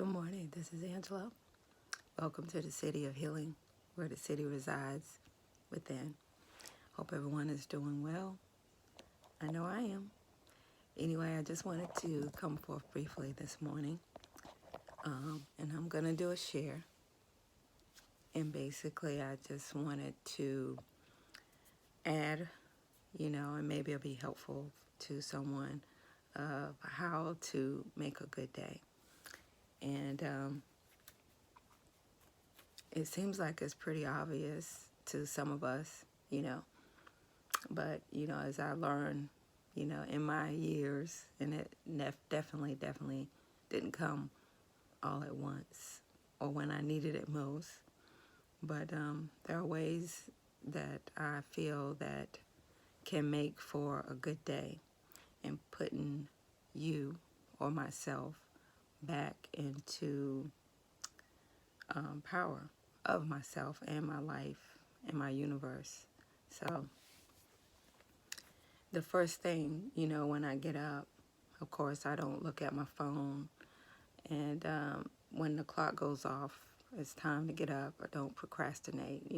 Good morning, this is Angela. Welcome to the City of Healing, where the city resides within. Hope everyone is doing well. I know I am. Anyway, I just wanted to come forth briefly this morning, and I'm going to do a share. And basically, I just wanted to add, and maybe it'll be helpful to someone of how to make a good day. And it seems like it's pretty obvious to some of us, but, as I learned, in my years, and it definitely didn't come all at once or when I needed it most. But there are ways that I feel that can make for a good day and putting you or myself back into power of myself and my life and my universe. So the first thing, when I get up, of course, I don't look at my phone. And when the clock goes off, it's time to get up. I don't procrastinate,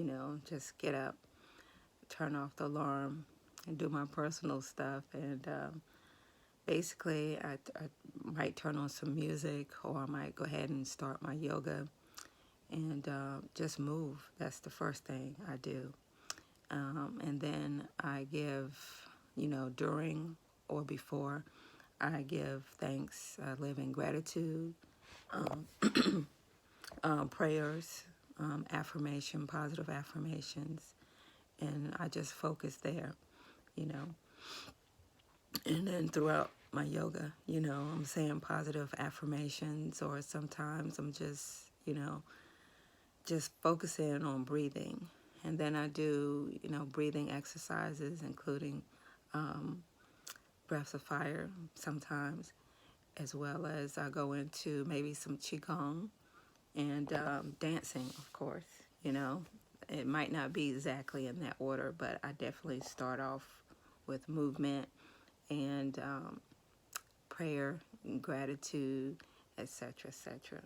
just get up, turn off the alarm, and do my personal stuff. And basically, I might turn on some music, or I might go ahead and start my yoga and just move. That's the first thing I do. And then I give, during or before, I give thanks. I live in gratitude, prayers, positive affirmations, and I just focus there, you know. And then throughout my yoga, I'm saying positive affirmations, or sometimes I'm just focusing on breathing. And then I do, breathing exercises, including breaths of fire sometimes, as well as I go into maybe some qigong and dancing, of course. It might not be exactly in that order, but I definitely start off with movement and prayer, and gratitude, etc., etc.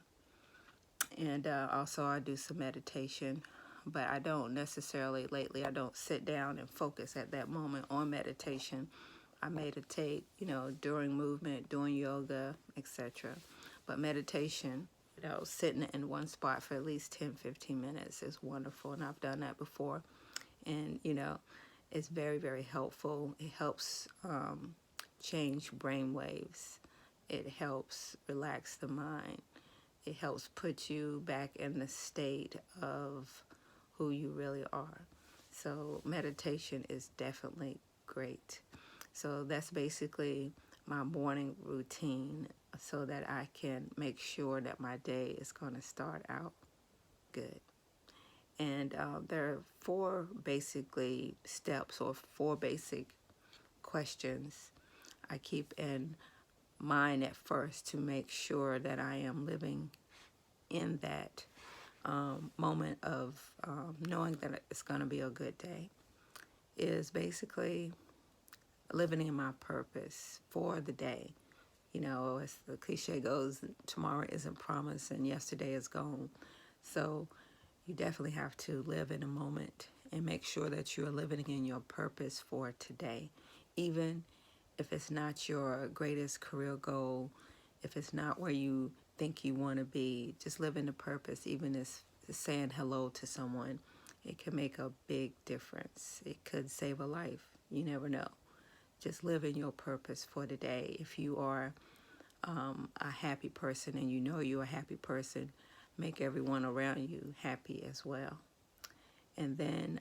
And also I do some meditation, but I don't necessarily, lately, I don't sit down and focus at that moment on meditation. I meditate, during movement, doing yoga, etc. But meditation, sitting in one spot for at least 10, 15 minutes is wonderful, and I've done that before. And, it's very, very helpful. It helps change brain waves. It helps relax the mind. It helps put you back in the state of who you really are. So meditation is definitely great. So that's basically my morning routine, so that I can make sure that my day is going to start out good. And there are four basically steps, or four basic questions I keep in mind at first to make sure that I am living in that moment of knowing that it's going to be a good day. Is basically living in my purpose for the day. As the cliche goes, tomorrow isn't promised and yesterday is gone. So you definitely have to live in a moment and make sure that you're living in your purpose for today. Even if it's not your greatest career goal, if it's not where you think you want to be, just live in the purpose. Even if saying hello to someone, it can make a big difference. It could save a life. You never know. Just live in your purpose for the day. If you are a happy person and you know you're a happy person, make everyone around you happy as well. And then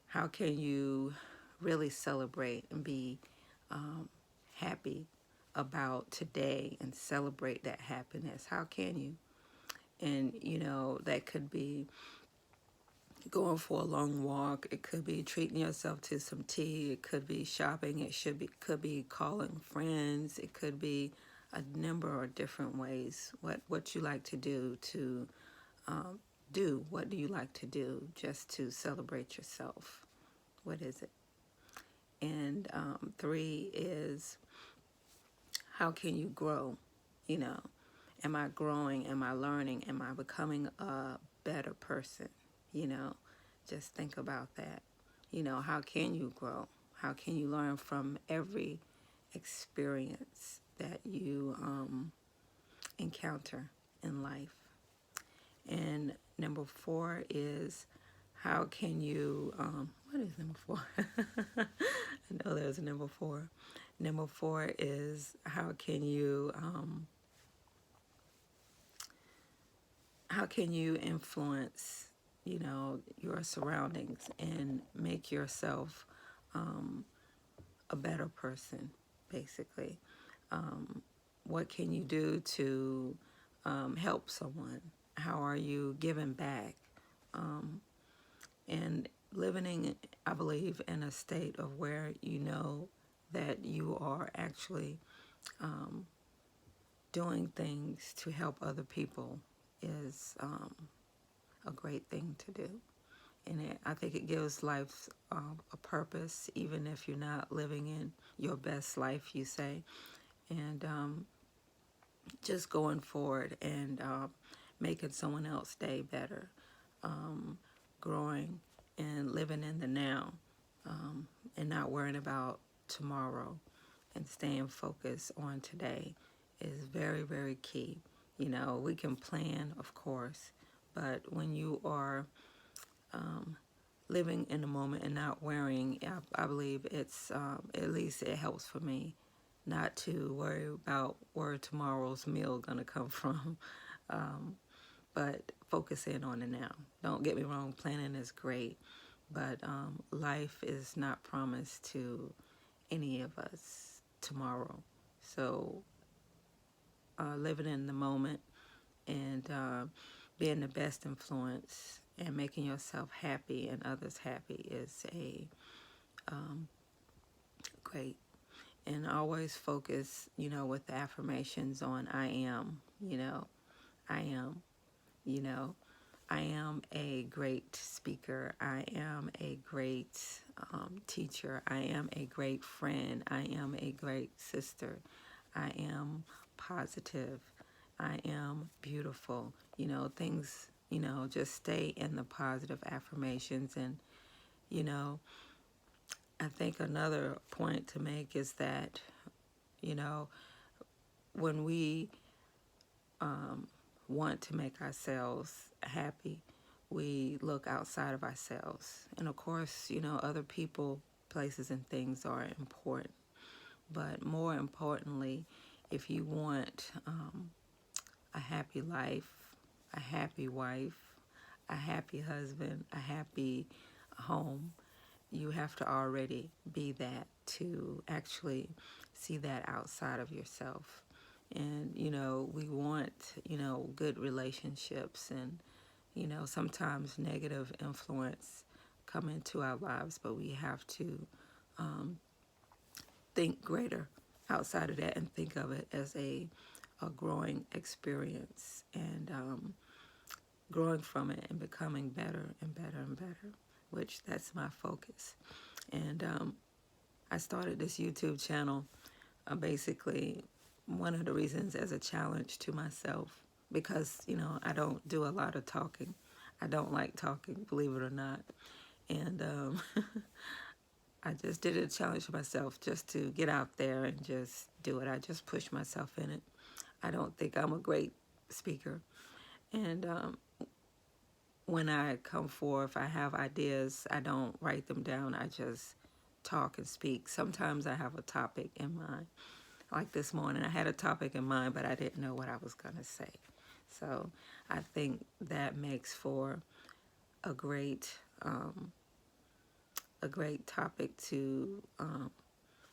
how can you really celebrate and be happy about today and celebrate that happiness? How can you? And, that could be going for a long walk. It could be treating yourself to some tea. It could be shopping. Could be calling friends. It could be a number of different ways. What you like to do to do. What do you like to do just to celebrate yourself? What is it? And 3 is, how can you grow? Am I growing? Am I learning? Am I becoming a better person? You know, just think about that. How can you grow? How can you learn from every experience that you encounter in life? And number 4 is how can you, what is number 4? I know there's a number 4. Number 4 is how can you influence, your surroundings and make yourself a better person, basically. What can you do to help someone? How are you giving back? And living, I believe, in a state of where you know that you are actually doing things to help other people is a great thing to do. And I think it gives life a purpose, even if you're not living in your best life, you say. And just going forward and making someone else's day better, growing and living in the now, and not worrying about tomorrow, and staying focused on today is very, very key. We can plan, of course, but when you are living in the moment and not worrying, I believe it's, at least it helps for me, not to worry about where tomorrow's meal going to come from, but focus in on the now. Don't get me wrong, planning is great, but life is not promised to any of us tomorrow. So living in the moment and being the best influence and making yourself happy and others happy is a great. And always focus, with the affirmations on I am, I am, you know, I am a great speaker. I am a great teacher. I am a great friend. I am a great sister. I am positive. I am beautiful. Things, just stay in the positive affirmations. And, I think another point to make is that, when we want to make ourselves happy, we look outside of ourselves. And of course, other people, places, and things are important. But more importantly, if you want a happy life, a happy wife, a happy husband, a happy home, you have to already be that to actually see that outside of yourself. And, we want, good relationships and, sometimes negative influence come into our lives, but we have to think greater outside of that and think of it as a growing experience and growing from it and becoming better and better and better, which that's my focus. And I started this YouTube channel basically one of the reasons as a challenge to myself because, I don't do a lot of talking. I don't like talking, believe it or not. And I just did a challenge for myself just to get out there and just do it. I just push myself in it. I don't think I'm a great speaker. And when I come forth, I have ideas. I don't write them down. I just talk and speak. Sometimes I have a topic in mind. Like this morning, I had a topic in mind, but I didn't know what I was going to say. So I think that makes for a great topic to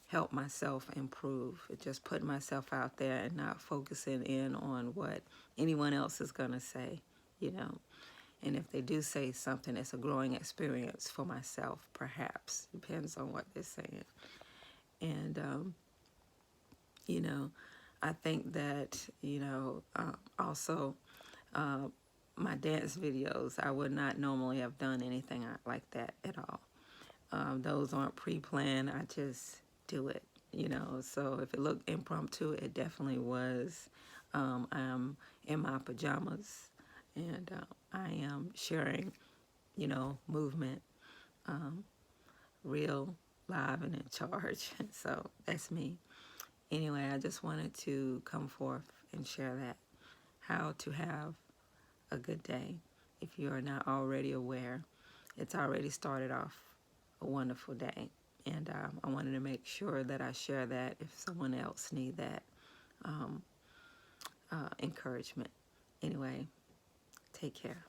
help myself improve. Just putting myself out there and not focusing in on what anyone else is going to say, And if they do say something, it's a growing experience for myself, perhaps. Depends on what they're saying. And, I think that, also my dance videos, I would not normally have done anything like that at all. Those aren't pre-planned. I just do it, So if it looked impromptu, it definitely was I'm in my pajamas, and I am sharing, movement, real, live, and in charge. So that's me. Anyway, I just wanted to come forth and share that. How to have a good day. If you are not already aware, it's already started off a wonderful day. And I wanted to make sure that I share that if someone else need that encouragement. Anyway, take care.